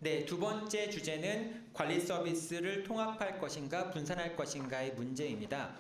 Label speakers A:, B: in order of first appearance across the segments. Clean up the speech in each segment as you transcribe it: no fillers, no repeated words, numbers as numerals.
A: 네, 두 번째 주제는 관리 서비스를 통합할 것인가 분산할 것인가의 문제입니다.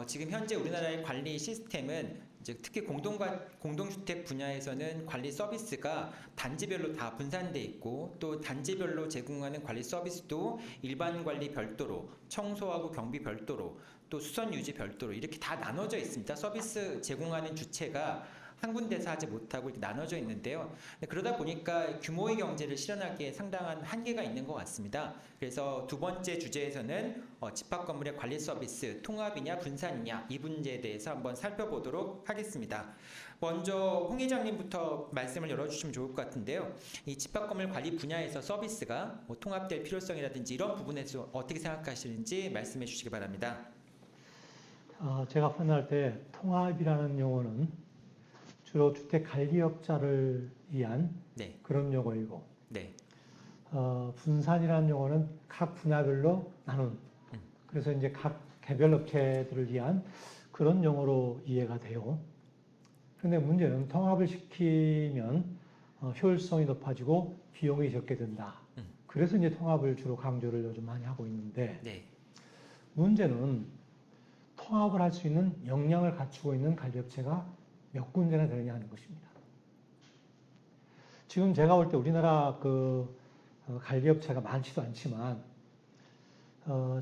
A: 지금 현재 우리나라의 관리 시스템은 이제 특히 공동주택 분야에서는 관리 서비스가 단지별로 다 분산돼 있고 또 단지별로 제공하는 관리 서비스도 일반 관리 별도로 청소하고 경비 별도로 또 수선 유지 별도로 이렇게 다 나눠져 있습니다. 서비스 제공하는 주체가 한 군데서 하지 못하고 이렇게 나눠져 있는데요. 그러다 보니까 규모의 경제를 실현하기에 상당한 한계가 있는 것 같습니다. 그래서 두 번째 주제에서는 집합 건물의 관리 서비스 통합이냐 분산이냐 이 문제에 대해서 한번 살펴보도록 하겠습니다. 먼저 홍 회장님부터 말씀을 열어주시면 좋을 것 같은데요. 이 집합 건물 관리 분야에서 서비스가 통합될 필요성이라든지 이런 부분에서 어떻게 생각하시는지 말씀해 주시기 바랍니다.
B: 제가 판단할 때 통합이라는 용어는 주로 주택관리업자를 위한
A: 네,
B: 그런 용어이고,
A: 네,
B: 분산이라는 용어는 각 분야별로 나눈, 그래서 이제 각 개별 업체들을 위한 그런 용어로 이해가 돼요. 그런데 문제는 통합을 시키면 효율성이 높아지고 비용이 적게 든다. 그래서 이제 통합을 주로 강조를 요즘 많이 하고 있는데,
A: 네,
B: 문제는 통합을 할 수 있는 역량을 갖추고 있는 관리업체가 몇 군데나 되느냐 하는 것입니다. 지금 제가 볼 때 우리나라 관리업체가 많지도 않지만,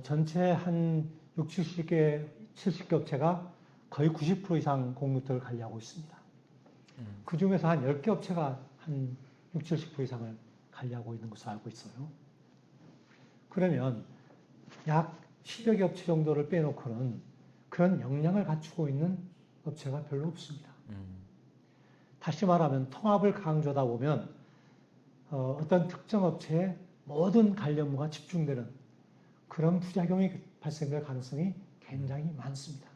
B: 전체 한 60, 70개 업체가 거의 90% 이상 공유토를 관리하고 있습니다. 그 중에서 한 10개 업체가 한 60, 70% 이상을 관리하고 있는 것으로 알고 있어요. 그러면 약 10여 개 업체 정도를 빼놓고는 그런 역량을 갖추고 있는 업체가 별로 없습니다. 다시 말하면 통합을 강조하다 보면 어떤 특정 업체의 모든 관리 업무가 집중되는 그런 부작용이 발생될 가능성이 굉장히 많습니다.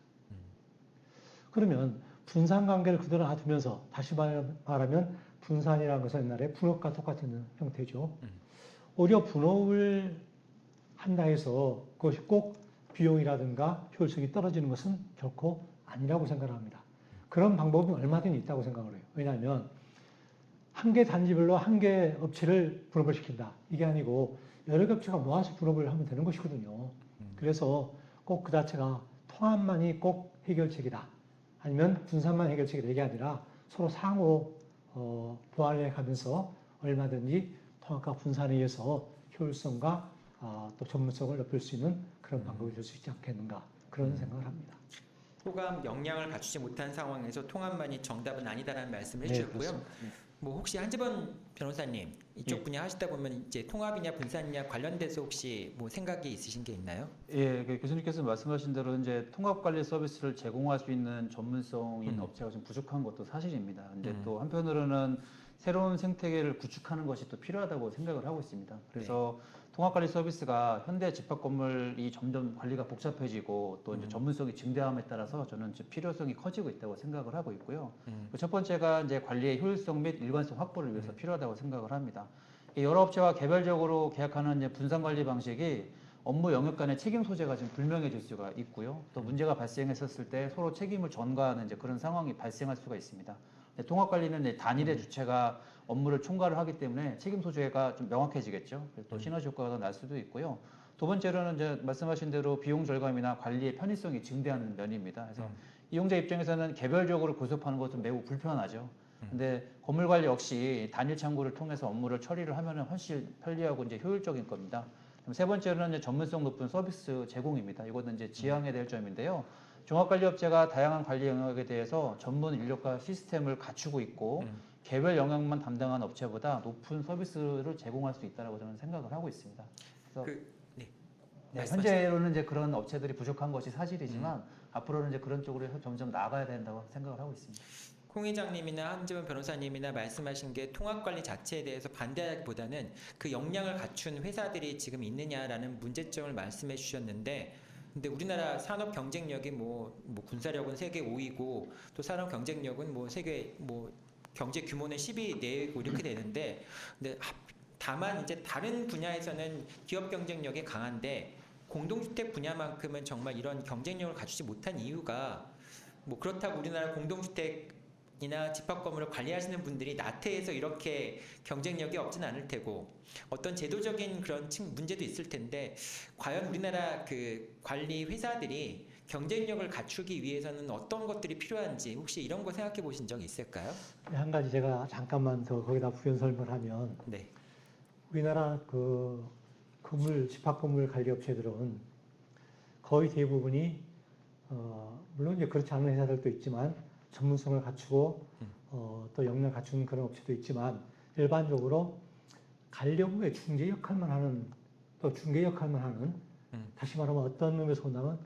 B: 그러면 분산 관계를 그대로 놔두면서 다시 말하면 분산이라는 것은 옛날에 분업과 똑같은 형태죠. 오히려 분업을 한다 해서 그것이 꼭 비용이라든가 효율성이 떨어지는 것은 결코 아니라고 생각합니다. 그런 방법은 얼마든지 있다고 생각을 해요. 왜냐하면 한 개 단지별로 한 개 업체를 분업을 시킨다. 이게 아니고 여러 개 업체가 모아서 분업을 하면 되는 것이거든요. 그래서 꼭 그 자체가 통합만이 꼭 해결책이다. 아니면 분산만 해결책이다. 이게 아니라 서로 상호 보완해 가면서 얼마든지 통합과 분산에 의해서 효율성과 또 전문성을 높일 수 있는 그런 방법이 될 수 있지 않겠는가. 그런 생각을 합니다.
A: 호감 역량을 갖추지 못한 상황에서 통합만이 정답은 아니다라는 말씀을
B: 네,
A: 해주셨고요.
B: 그렇습니다.
A: 뭐 혹시 한지번 변호사님 이쪽
B: 예.
A: 분야 하시다 보면 이제 통합이냐 분산이냐 관련돼서 혹시 뭐 생각이 있으신 게 있나요?
C: 예, 교수님께서 말씀하신 대로 이제 통합 관리 서비스를 제공할 수 있는 전문성 있는 업체가 좀 부족한 것도 사실입니다. 근데 또 한편으로는 새로운 생태계를 구축하는 것이 또 필요하다고 생각을 하고 있습니다. 그래서 통합 관리 서비스가 현대 집합 건물이 점점 관리가 복잡해지고 또 이제 전문성이 증대함에 따라서 저는 필요성이 커지고 있다고 생각을 하고 있고요. 첫 번째가 이제 관리의 효율성 및 일관성 확보를 위해서 필요하다고 생각을 합니다. 이 여러 업체와 개별적으로 계약하는 이제 분산 관리 방식이 업무 영역 간의 책임 소재가 좀 불명해질 수가 있고요. 또 문제가 발생했었을 때 서로 책임을 전가하는 이제 그런 상황이 발생할 수가 있습니다. 통합 관리는 이제 단일의 주체가 업무를 총괄을 하기 때문에 책임 소재가 좀 명확해지겠죠. 또 시너지 효과가 더 날 수도 있고요. 두 번째로는 이제 말씀하신 대로 비용 절감이나 관리의 편의성이 증대하는 면입니다. 그래서 이용자 입장에서는 개별적으로 교섭하는 것은 매우 불편하죠. 근데 건물 관리 역시 단일 창구를 통해서 업무를 처리를 하면은 훨씬 편리하고 이제 효율적인 겁니다. 그럼 세 번째로는 이제 전문성 높은 서비스 제공입니다. 이것은 이제 지향해야 될 점인데요. 종합관리업체가 다양한 관리 영역에 대해서 전문 인력과 시스템을 갖추고 있고 개별 영역만 담당한 업체보다 높은 서비스를 제공할 수 있다고 저는 생각을 하고 있습니다. 그래서 네, 현재로는 이제 그런 업체들이 부족한 것이 사실이지만 앞으로는 이제 그런 쪽으로 해서 점점 나가야 된다고 생각을 하고 있습니다.
A: 콩 회장님이나 한지원 변호사님이나 말씀하신 게 통합관리 자체에 대해서 반대하기보다는 그 역량을 갖춘 회사들이 지금 있느냐라는 문제점을 말씀해 주셨는데 근데 우리나라 산업 경쟁력이 뭐 군사력은 세계 5위고 또 산업 경쟁력은 뭐 세계 뭐 경제 규모는 10위 내고 이렇게 되는데 근데 다만 이제 다른 분야에서는 기업 경쟁력이 강한데 공동주택 분야만큼은 정말 이런 경쟁력을 갖추지 못한 이유가 뭐 그렇다고 우리나라 공동주택 이나 집합 건물을 관리하시는 분들이 나태해서 이렇게 경쟁력이 없진 않을 테고 어떤 제도적인 그런 문제도 있을 텐데 과연 우리나라 그 관리 회사들이 경쟁력을 갖추기 위해서는 어떤 것들이 필요한지 혹시 이런 거 생각해 보신 적 있을까요?
B: 한 가지 제가 잠깐만 더 거기다 부연 설명하면
A: 네.
B: 우리나라 그 집합 건물 관리 업체들은 거의 대부분이 물론 이제 그렇지 않은 회사들도 있지만 전문성을 갖추고 또 역량을 갖춘 그런 업체도 있지만 일반적으로 관리업무의 중개 역할만 하는 또 중개 역할만 하는 다시 말하면 어떤 의미에서 본다면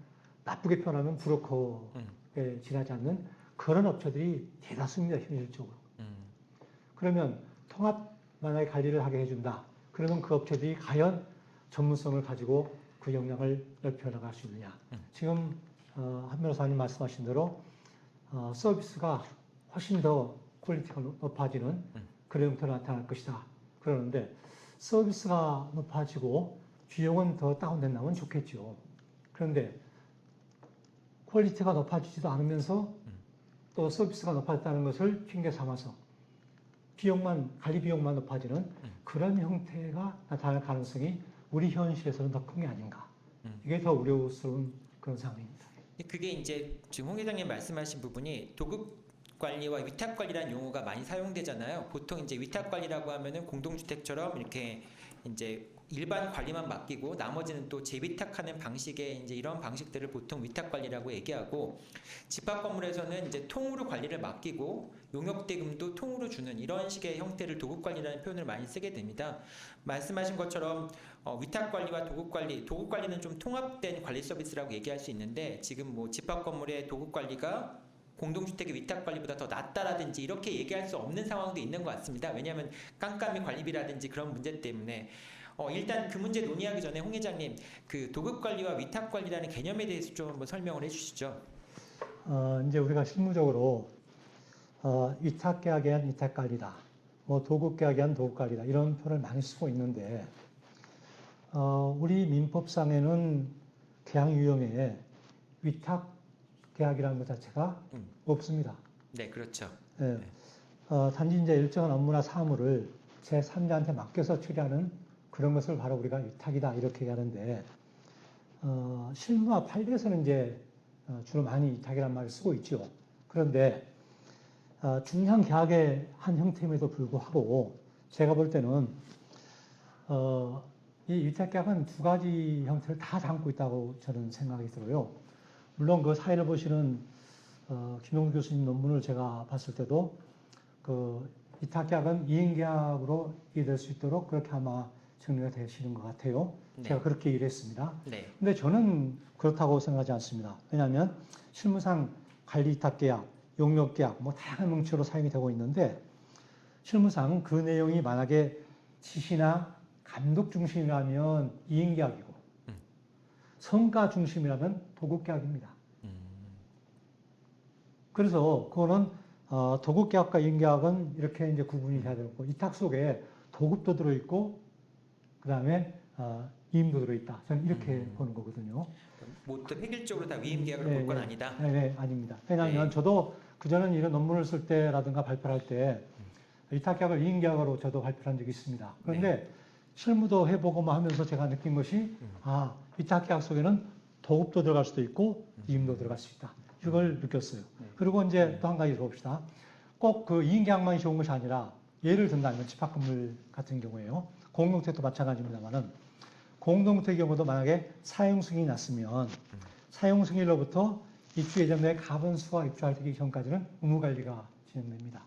B: 나쁘게 표현하면 브로커에 지나지 않는 그런 업체들이 대다수입니다, 현실적으로. 그러면 통합 만약에 관리를 하게 해준다. 그러면 그 업체들이 과연 전문성을 가지고 그 역량을 넓혀 나갈 수 있느냐. 지금 한 변호사님 말씀하신 대로 서비스가 훨씬 더 퀄리티가 높아지는 그런 형태로 나타날 것이다. 그러는데 서비스가 높아지고 비용은 더 다운된다면 좋겠죠. 그런데 퀄리티가 높아지지도 않으면서 또 서비스가 높아졌다는 것을 핑계 삼아서 관리 비용만 높아지는 그런 형태가 나타날 가능성이 우리 현실에서는 더 큰 게 아닌가. 이게 더 우려스러운 그런 상황입니다.
A: 그게 이제 지금 홍 회장님 말씀하신 부분이 도급 관리와 위탁 관리라는 용어가 많이 사용되잖아요. 보통 이제 위탁 관리라고 하면은 공동주택처럼 이렇게 이제 일반 관리만 맡기고 나머지는 또 재위탁하는 방식의 이제 이런 방식들을 보통 위탁 관리라고 얘기하고 집합 건물에서는 이제 통으로 관리를 맡기고 용역 대금도 통으로 주는 이런 식의 형태를 도급 관리라는 표현을 많이 쓰게 됩니다. 말씀하신 것처럼 위탁 관리와 도급 관리는 좀 통합된 관리 서비스라고 얘기할 수 있는데 지금 뭐 집합 건물의 도급 관리가 공동주택의 위탁 관리보다 더 낫다라든지 이렇게 얘기할 수 없는 상황도 있는 것 같습니다. 왜냐하면 깜깜이 관리비라든지 그런 문제 때문에 일단 그 문제 논의하기 전에 홍 회장님 그 도급 관리와 위탁 관리라는 개념에 대해서 좀 한번 설명을 해주시죠.
B: 이제 우리가 실무적으로 위탁 계약에 의한 위탁 관리다, 뭐 도급 계약에 의한 도급 관리다 이런 표현을 많이 쓰고 있는데 우리 민법상에는 계약 유형에 위탁 계약이라는 것 자체가 없습니다.
A: 네, 그렇죠.
B: 예.
A: 네.
B: 단지 이제 일정한 업무나 사무를 제3자한테 맡겨서 처리하는 그런 것을 바로 우리가 위탁이다 이렇게 얘기하는데 실무와 판례에서는 이제 주로 많이 위탁이라는 말을 쓰고 있죠. 그런데 중요한 계약의 한 형태임에도 불구하고 제가 볼 때는 이 위탁 계약은 두 가지 형태를 다 담고 있다고 저는 생각이 들어요. 물론 그 사회를 보시는 김용수 교수님 논문을 제가 봤을 때도 그 위탁 계약은 이행 계약으로 이해될 수 있도록 그렇게 아마 정리가 되시는 것 같아요.
A: 네.
B: 제가 그렇게 이해했습니다.
A: 네.
B: 근데 저는 그렇다고 생각하지 않습니다. 왜냐하면 실무상 관리 위탁 계약, 용역 계약 뭐 다양한 명칭으로 사용이 되고 있는데 실무상 그 내용이 만약에 지시나 감독 중심이라면 이행 계약이고 성과 중심이라면 도급 계약입니다. 그래서 그거는 도급 계약과 이행 계약은 이렇게 이제 구분이 돼야 되고 위탁 속에 도급도 들어있고 그 다음에 위임도 들어있다. 저는 이렇게 보는 거거든요.
A: 모두 획일적으로 다 위임 계약을 볼 건 아니다.
B: 네, 아닙니다. 왜냐하면 저도 그전에는 이런 논문을 쓸 때라든가 발표를 할 때 위탁 계약을 이행 계약으로 저도 발표를 한 적이 있습니다. 그런데 실무도 해보고 하면서 제가 느낀 것이 위탁 계약 속에는 도급도 들어갈 수도 있고 위임도 들어갈 수 있다. 이걸 느꼈어요. 그리고 이제 또 한 가지 더 봅시다. 꼭 그 이행 계약만이 좋은 것이 아니라 예를 든다면 집합 건물 같은 경우에요. 공동주택도 마찬가지입니다만은 공동주택의 경우도 만약에 사용 승인이 났으면 사용 승인으로부터 입주 예정자의 가번수가 입주할 때기 전까지는 의무 관리가 진행됩니다.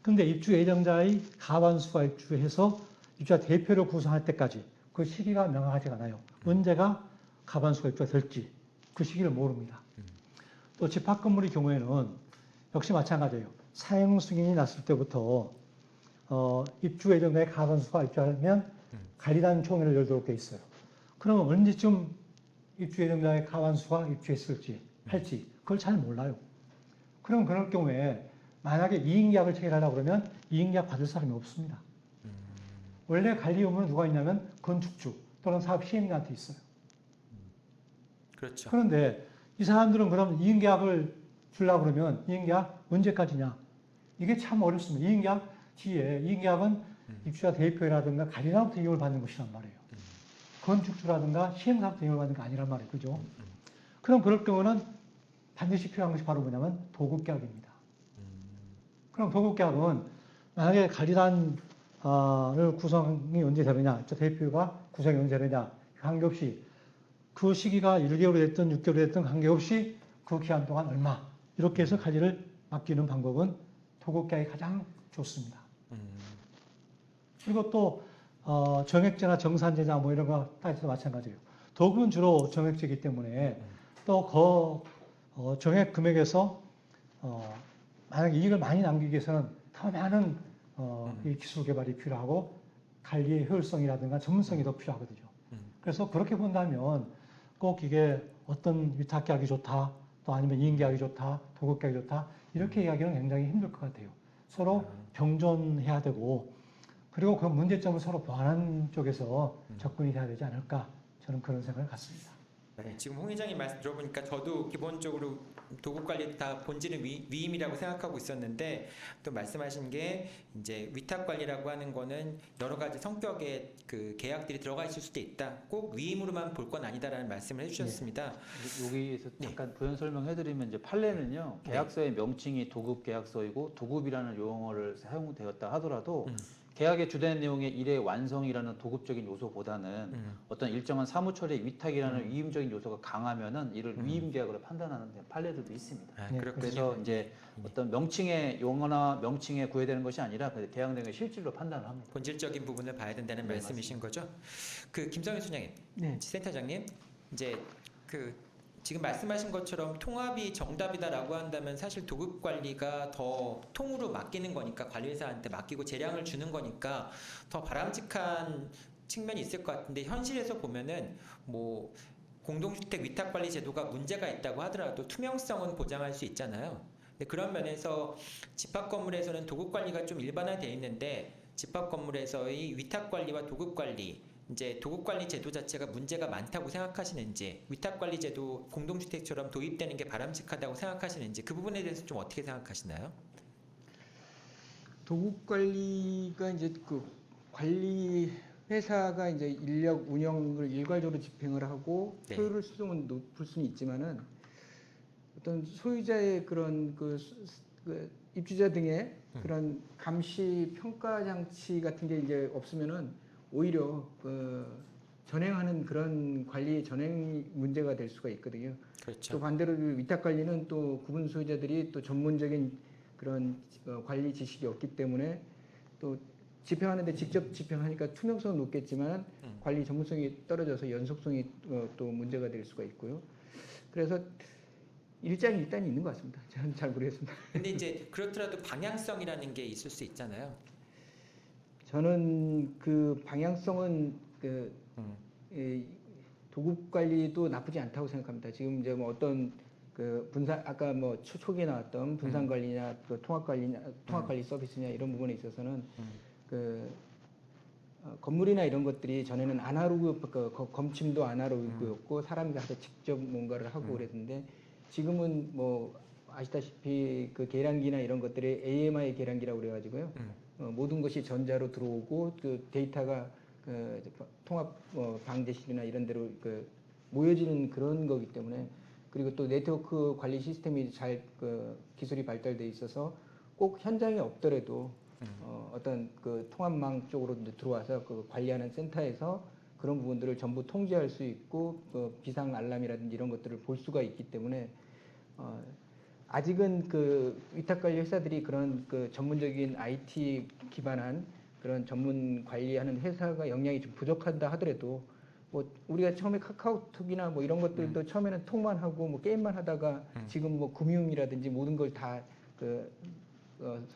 B: 그런데 입주 예정자의 가반수가 입주해서 입주자 대표를 구성할 때까지 그 시기가 명확하지가 않아요. 언제가 가반수가 입주가 될지 그 시기를 모릅니다. 또 집합 건물의 경우에는 역시 마찬가지예요. 사용 승인이 났을 때부터 입주 예정자의 가반수가 입주하면 관리단 총회를 열도록 돼 있어요. 그러면 언제쯤 입주 예정자의 가반수가 입주했을지 할지 그걸 잘 몰라요. 그럼 그럴 경우에 만약에 이행계약을 체결하려고 그러면 이행계약 받을 사람이 없습니다. 원래 관리 의무는 누가 있냐면 건축주 또는 사업 시행자한테 있어요.
A: 그렇죠.
B: 그런데 이 사람들은 그럼 이행계약을 주려고 그러면 이행계약 언제까지냐? 이게 참 어렵습니다. 이행계약 뒤에 이행계약은 입주자 대표라든가 가리나부터 이용을 받는 것이란 말이에요. 건축주라든가 시행사부터 이용을 받는 게 아니란 말이에요. 그죠? 그럼 그럴 경우는 반드시 필요한 것이 바로 뭐냐면 도급계약입니다. 그럼 도급계약은 만약에 가리단을 구성이 언제 되느냐, 저 대표가 구성이 언제 되느냐 관계없이 그 시기가 1개월이 됐든 6개월이 됐든 관계없이 그 기간 동안 얼마 이렇게 해서 관리를 맡기는 방법은 도급계약이 가장 좋습니다. 그리고 또 정액제나 정산제나 뭐 이런 거 따져도 마찬가지예요. 도급은 주로 정액제이기 때문에 또 정액 금액에서 만약 이익을 많이 남기기 위해서는 더 많은 이 기술 개발이 필요하고 관리의 효율성이라든가 전문성이 더 필요하거든요. 그래서 그렇게 본다면 꼭 이게 어떤 위탁계약이 좋다, 또 아니면 이행계약이 좋다, 도급계약이 좋다 이렇게 이야기는 굉장히 힘들 것 같아요. 서로 병존해야 되고 그리고 그 문제점을 서로 보완하는 쪽에서 접근이 돼야 되지 않을까 저는 그런 생각을 갖습니다.
A: 네, 지금 홍 회장님 말씀 들어보니까 저도 기본적으로 도급 관리 다 본질은 위임이라고 생각하고 있었는데 또 말씀하신 게 이제 위탁 관리라고 하는 거는 여러 가지 성격의 그 계약들이 들어가 있을 수도 있다. 꼭 위임으로만 볼 건 아니다라는 말씀을 해주셨습니다.
C: 여기에서 잠깐 부연 설명해드리면 이제 판례는요 계약서의 명칭이 도급 계약서이고 도급이라는 용어를 사용되었다 하더라도 계약의 주된 내용의 일의 완성이라는 도급적인 요소보다는 어떤 일정한 사무처리의 위탁이라는 위임적인 요소가 강하면은 이를 위임 계약으로 판단하는 판례들도 있습니다.
A: 아,
B: 네,
A: 그렇군요.
C: 그래서 이제 어떤 명칭의 용어나 명칭에 구애되는 것이 아니라 그 계약 내용의 실질로 판단을 합니다.
A: 본질적인 부분을 봐야 된다는
C: 네,
A: 말씀이신 거죠? 그 김성현 소장님,
B: 네.
A: 센터장님, 이제 그 지금 말씀하신 것처럼 통합이 정답이다라고 한다면 사실 도급 관리가 더 통으로 맡기는 거니까 관리회사한테 맡기고 재량을 주는 거니까 더 바람직한 측면이 있을 것 같은데 현실에서 보면은 뭐 공동주택 위탁관리 제도가 문제가 있다고 하더라도 투명성은 보장할 수 있잖아요. 근데 그런 면에서 집합 건물에서는 도급 관리가 좀 일반화되어 있는데 집합 건물에서의 위탁 관리와 도급 관리 이제 도급관리 제도 자체가 문제가 많다고 생각하시는지 위탁관리 제도 공동주택처럼 도입되는 게 바람직하다고 생각하시는지 그 부분에 대해서 좀 어떻게 생각하시나요?
D: 도급 관리가 이제 그 관리 회사가 이제 인력 운영을 일괄적으로 집행을 하고
A: 네.
D: 효율을 수준은 높을 수는 있지만은 어떤 소유자의 그런 그 입주자 등의 그런 감시 평가 장치 같은 게 이제 없으면은 오히려 그 전행하는 그런 관리 전행 문제가 될 수가 있거든요.
A: 그렇죠.
D: 또 반대로 위탁 관리는 또 구분 소유자들이 또 전문적인 그런 관리 지식이 없기 때문에 또 집행하는데 직접 집행하니까 투명성은 높겠지만 관리 전문성이 떨어져서 연속성이 또 문제가 될 수가 있고요. 그래서 일장이 일단 있는 것 같습니다. 저는 잘 모르겠습니다.
A: 근데 이제 그렇더라도 방향성이라는 게 있을 수 있잖아요.
D: 저는 그 방향성은 이 도급 관리도 나쁘지 않다고 생각합니다. 지금 이제 뭐 어떤 그 분산 아까 뭐 초기에 나왔던 분산 관리냐 그 통합 관리 서비스냐 이런 부분에 있어서는 그 건물이나 이런 것들이 전에는 아날로그 검침도 아날로그였고 사람이 가서 직접 뭔가를 하고 그랬는데 지금은 뭐 아시다시피 그 계량기나 이런 것들이 AMI 계량기라고 그래가지고요. 모든 것이 전자로 들어오고 그 데이터가 그 통합 방제실이나 이런 데로 그 모여지는 그런 거기 때문에 그리고 또 네트워크 관리 시스템이 잘 그 기술이 발달돼 있어서 꼭 현장에 없더라도 어떤 그 통합망 쪽으로 들어와서 그 관리하는 센터에서 그런 부분들을 전부 통제할 수 있고 그 비상 알람이라든지 이런 것들을 볼 수가 있기 때문에 아직은 그 위탁관리 회사들이 그런 그 전문적인 IT 기반한 그런 전문 관리하는 회사가 역량이 좀 부족한다 하더라도 뭐 우리가 처음에 카카오톡이나 뭐 이런 것들도 처음에는 톡만 하고 뭐 게임만 하다가 지금 뭐 금융이라든지 모든 걸 다 그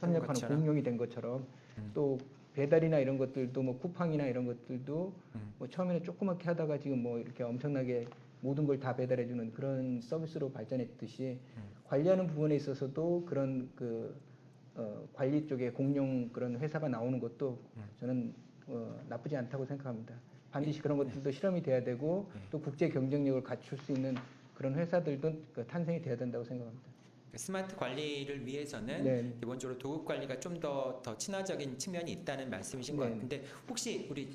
D: 선nhập
A: 것처럼.
D: 공용이 된 것처럼 또 배달이나 이런 것들도 뭐 쿠팡이나 이런 것들도 뭐 처음에는 조그맣게 하다가 지금 뭐 이렇게 엄청나게 모든 걸 다 배달해주는 그런 서비스로 발전했듯이 관리하는 부분에 있어서도 그런 그 관리 쪽에 공용 그런 회사가 나오는 것도 저는 나쁘지 않다고 생각합니다. 반드시 그런 것들도 실험이 돼야 되고 또 국제 경쟁력을 갖출 수 있는 그런 회사들도 탄생이 돼야 된다고 생각합니다.
A: 스마트 관리를 위해서는
D: 네.
A: 기본적으로 도급 관리가 좀 더 친화적인 측면이 있다는 말씀이신 것
D: 네.
A: 같은데 혹시 우리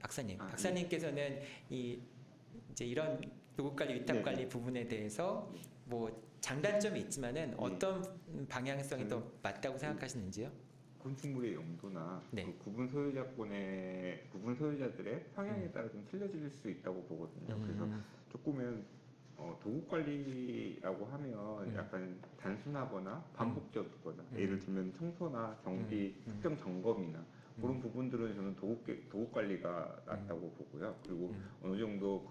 A: 박사님,
E: 아,
A: 박사님께서는 이제 이런 도급 관리, 위탁
E: 네,
A: 관리
E: 네.
A: 부분에 대해서 뭐 장단점이 있지만은 어떤 방향성이 더 맞다고 생각하시는지요?
E: 건축물의 용도나
A: 네.
E: 그 구분 소유자들의 평양에 따라 좀 틀려질 수 있다고 보거든요. 그래서 조금은 도급 관리라고 하면 약간 단순하거나 반복적이거나 예를 들면 청소나 경비 특정 점검이나 그런 부분들은 저는 도급 관리가 낫다고 보고요. 그리고 어느 정도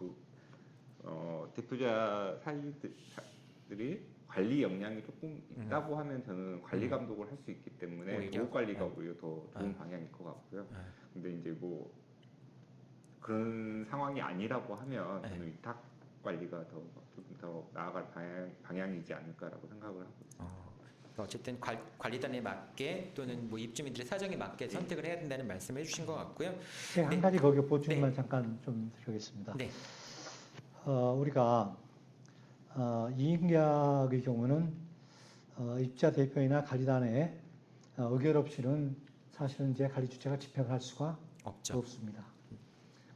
E: 대표자 사이들이 관리 역량이 조금 있다고 하면 저는 관리 감독을 할 수 있기 때문에
A: 오히려?
E: 도급 관리가 오히려 더 좋은 방향일 것 같고요. 근데 이제 뭐 그런 상황이 아니라고 하면 저는 위탁 관리가 조금 더 나아갈 방향이지 않을까라고 생각을 하고 있습니다.
A: 어쨌든 관리단에 맞게 또는 뭐 입주민들의 사정에 맞게 선택을 해야 된다는 말씀을 해주신 것 같고요.
B: 네, 한
A: 네.
B: 가지 거기 보충만
A: 네.
B: 잠깐 좀 드리겠습니다.
A: 네.
B: 우리가 이인계약의 경우는 입주자 대표이나 관리단의 의결 없이는 사실은 이제 관리주체가 집행할 수가
A: 없죠.
B: 없습니다.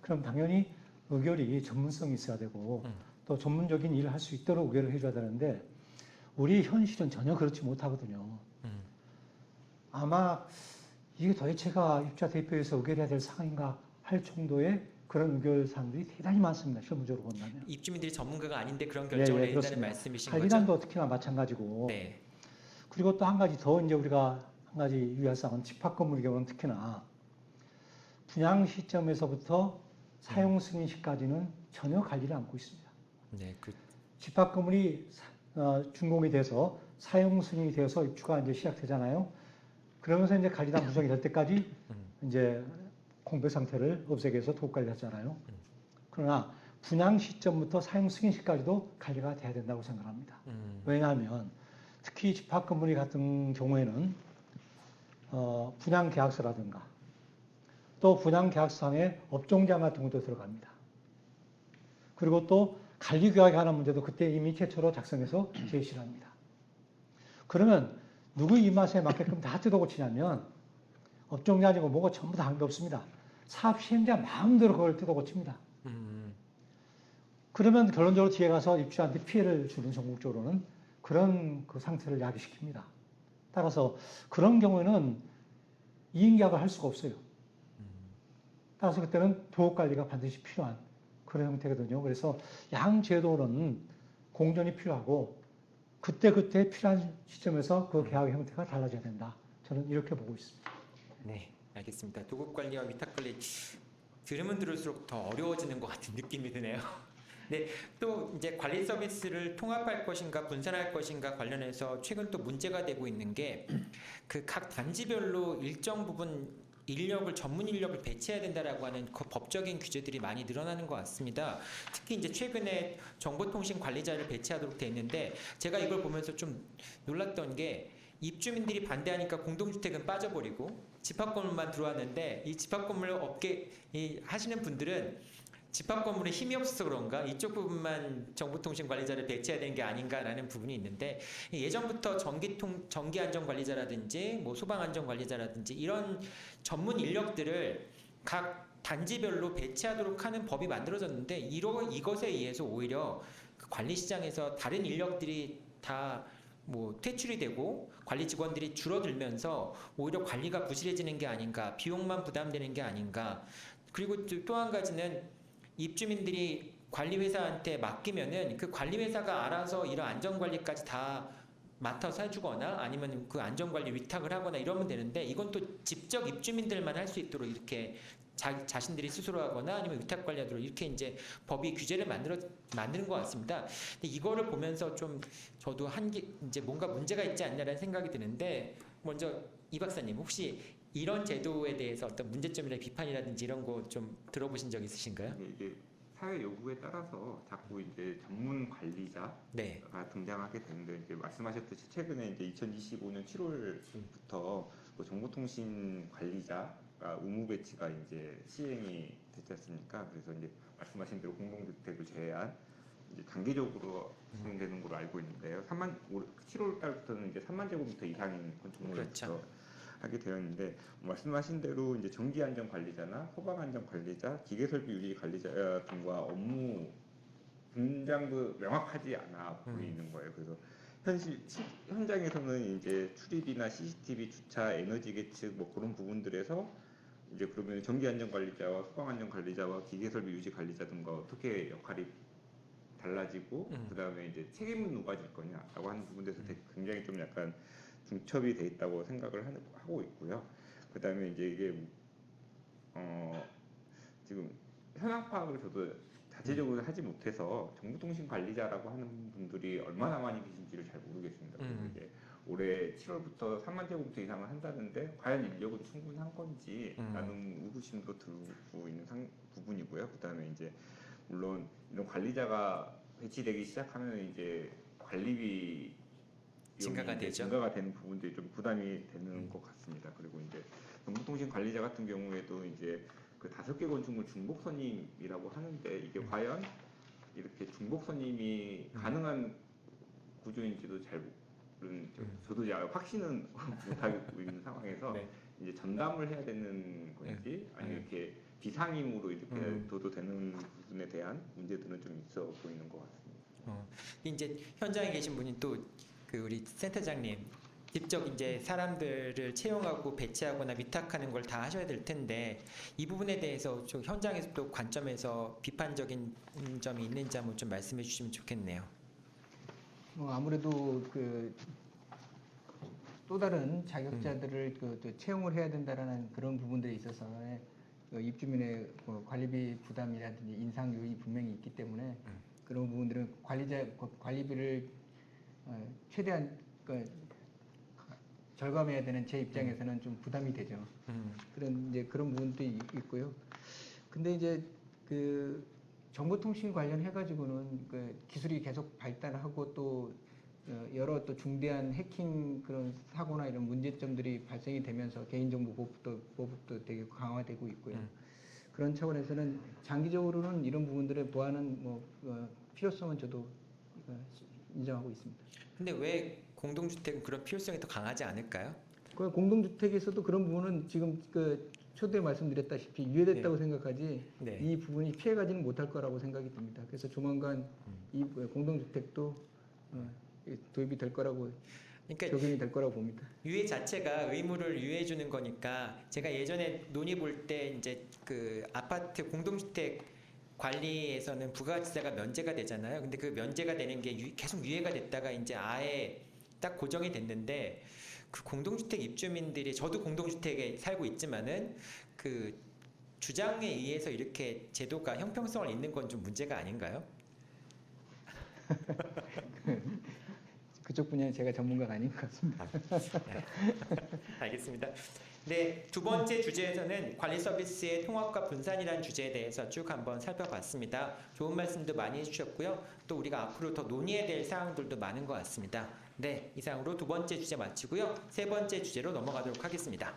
B: 그럼 당연히 의결이 전문성이 있어야 되고 또 전문적인 일을 할 수 있도록 의결을 해줘야 되는데 우리 현실은 전혀 그렇지 못하거든요. 아마 이게 도대체가 입주자 대표에서 의결해야 될 상황인가 할 정도의 그런 의결 사항들이 대단히 많습니다. 실무적으로 본다면.
A: 입주민들이 전문가가 아닌데 그런
B: 예,
A: 결정을
B: 예,
A: 내린다는
B: 그렇습니다.
A: 말씀이신 거죠?
B: 관리단도 특히나 마찬가지고.
A: 네.
B: 그리고 또 한 가지 더 이제 우리가 한 가지 유의할 사항은 집합 건물의 경우는 특히나 분양 시점에서부터 사용 승인 시까지는 전혀 관리를 안고 있습니다.
A: 네.
B: 집합 건물이 준공이 돼서 사용 승인이 되어서 입주가 이제 시작되잖아요. 그러면서 이제 관리단 구성이 될 때까지 이제 공백 상태를 없애기 위해서 도급 관리를 하잖아요. 그러나 분양 시점부터 사용 승인 시까지도 관리가 돼야 된다고 생각합니다. 왜냐하면 특히 집합 건물 같은 경우에는 분양 계약서라든가 또 분양 계약서상에 업종장 같은 것도 들어갑니다. 그리고 또 관리 규약에 관한 문제도 그때 이미 최초로 작성해서 제시를 합니다. 그러면 누구 입맛에 맞게끔 다 뜯어 고치냐면 업종장이고 뭐고 전부 다 한 게 없습니다. 사업 시행자 마음대로 그걸 뜯어 고칩니다. 그러면 결론적으로 뒤에 가서 입주자한테 피해를 주는 전국적으로는 그런 그 상태를 야기시킵니다. 따라서 그런 경우에는 이인계약을 할 수가 없어요. 따라서 그때는 도급 관리가 반드시 필요한 그런 형태거든요. 그래서 양 제도는 공존이 필요하고 그때그때 필요한 시점에서 그 계약의 형태가 달라져야 된다. 저는 이렇게 보고 있습니다.
A: 네, 알겠습니다. 도급 관리와 위탁 관리 들으면 들을수록 더 어려워지는 것 같은 느낌이 드네요. 네, 또 이제 관리 서비스를 통합할 것인가 분산할 것인가 관련해서 최근 또 문제가 되고 있는 게 그 각 단지별로 일정 부분 전문 인력을 배치해야 된다라고 하는 그 법적인 규제들이 많이 늘어나는 것 같습니다. 특히 이제 최근에 정보통신 관리자를 배치하도록 돼 있는데 제가 이걸 보면서 좀 놀랐던 게 입주민들이 반대하니까 공동주택은 빠져버리고 집합건물만 들어왔는데 이 집합건물 업계 하시는 분들은 집합건물에 힘이 없어서 그런가 이쪽 부분만 정보통신 관리자를 배치해야 되는 게 아닌가라는 부분이 있는데 예전부터 전기안전관리자라든지 뭐 소방안전관리자라든지 이런 전문 인력들을 각 단지별로 배치하도록 하는 법이 만들어졌는데 이것에 의해서 오히려 그 관리 시장에서 다른 인력들이 다 뭐 퇴출이 되고 관리 직원들이 줄어들면서 오히려 관리가 부실해지는 게 아닌가, 비용만 부담되는 게 아닌가. 그리고 또 한 가지는 입주민들이 관리회사한테 맡기면은 그 관리회사가 알아서 이런 안전관리까지 다 맡아서 해주거나 아니면 그 안전관리 위탁을 하거나 이러면 되는데 이건 또 직접 입주민들만 할 수 있도록 이렇게 자신들이 스스로 하거나 아니면 위탁 관리하도록 이렇게 이제 법이 규제를 만드는 것 같습니다. 근데 이거를 보면서 좀 저도 이제 뭔가 문제가 있지 않냐라는 생각이 드는데 먼저 이 박사님 혹시 이런 제도에 대해서 어떤 문제점이나 비판이라든지 이런 거 좀 들어보신 적 있으신가요?
E: 이게 사회 요구에 따라서 자꾸 이제 전문 관리자가
A: 네.
E: 등장하게 되는데 이제 말씀하셨듯이 최근에 이제 2025년 7월부터 정보통신 관리자가 의무 배치가 이제 시행이 됐지 않습니까? 그래서 이제 말씀하신 대로 공동주택을 제외한 이제 단계적으로 진행되는 걸로 알고 있는데요. 7월 달부터는 이제 3만 제곱미터 이상인 건축물을
A: 그렇죠.
E: 하게 되었는데 말씀하신 대로 이제 전기 안전 관리자나 소방 안전 관리자, 기계 설비 유지 관리자 등과 업무 분장도 명확하지 않아 보이는 거예요. 그래서 현장에서는 이제 출입이나 CCTV, 주차, 에너지 계측 뭐 그런 부분들에서 이제 그러면 전기 안전 관리자와 소방 안전 관리자와 기계 설비 유지 관리자 등과 어떻게 역할이 달라지고 그다음에 이제 책임은 누가 질 거냐라고 하는 부분에서 굉장히 좀 약간 중첩이 돼 있다고 생각을 하고 있고요. 그다음에 이제 이게 지금 현황 파악을 저도 자체적으로 하지 못해서 정보통신 관리자라고 하는 분들이 얼마나 많이 계신지를 잘 모르겠습니다. 그리고 이제 올해 7월부터 3만 제곱미터 이상을 한다는데 과연 인력은 충분한 건지라는 의구심도 들고 있는 부분이고요. 그다음에 이제 물론 이런 관리자가 배치되기 시작하면 이제 관리비
A: 증가가
E: 이제
A: 되죠.
E: 증가가 되는 부분들이 좀 부담이 되는 것 같습니다. 그리고 이제 정보통신 관리자 같은 경우에도 이제 그 5개 건축물 중복 선임이라고 하는데 이게 과연 이렇게 중복 선임이 가능한 구조인지도 잘 저도 잘 확신은 못하고 있는 상황에서
A: 네.
E: 이제 전담을 해야 되는 건지 아니면 이렇게 비상임으로 이렇게 둬도 되는 부분에 대한 문제들은 좀 있어 보이는 것 같습니다.
A: 이제 현장에 계신 분이 또 그 우리 센터장님 직접 이제 사람들을 채용하고 배치하거나 위탁하는 걸 다 하셔야 될 텐데 이 부분에 대해서 좀 현장에서 또 관점에서 비판적인 점이 있는지 한번 좀 말씀해 주시면 좋겠네요.
D: 아무래도 그 또 다른 자격자들을 또 채용을 해야 된다라는 그런 부분들에 있어서 그 입주민의 관리비 부담이라든지 인상 요인이 분명히 있기 때문에 그런 부분들은 관리비를 최대한 절감해야 되는 제 입장에서는 좀 부담이 되죠. 그런 부분도 있고요. 근데 이제 그 정보통신 관련해 가지고는 그 기술이 계속 발달하고 또 여러 또 중대한 해킹 그런 사고나 이런 문제점들이 발생이 되면서 개인정보보호법도 되게 강화되고 있고요. 그런 차원에서는 장기적으로는 이런 부분들의 보완은 필요성은 저도 인정하고 있습니다.
A: 근데 왜 공동주택은 그런 필요성이 더 강하지 않을까요?
D: 그 공동주택에서도 그런 부분은 지금 그 초대에 말씀드렸다시피 유예됐다고 생각하지
A: 네.
D: 이 부분이 피해가지는 못할 거라고 생각이 듭니다. 그래서 조만간 이 공동주택도 도입이 될 거라고
A: 그러니까
D: 적용이 될 거라고 봅니다.
A: 유예 자체가 의무를 유예해 주는 거니까 제가 예전에 논의 볼 때 이제 그 아파트 공동주택 관리에서는 부가가치세가 면제가 되잖아요. 근데 그 면제가 되는 게 계속 유예가 됐다가 이제 아예 딱 고정이 됐는데 그 공동주택 입주민들이 저도 공동주택에 살고 있지만은 그 주장에 의해서 이렇게 제도가 형평성을 잇는 건 좀 문제가 아닌가요?
D: 그쪽 분야는 제가 전문가가 아닌 것 같습니다.
A: 알겠습니다. 네, 두 번째 주제에서는 관리 서비스의 통합과 분산이라는 주제에 대해서 쭉 한번 살펴봤습니다. 좋은 말씀도 많이 해주셨고요. 또 우리가 앞으로 더 논의해야 될 사항들도 많은 것 같습니다. 네, 이상으로 두 번째 주제 마치고요. 세 번째 주제로 넘어가도록 하겠습니다.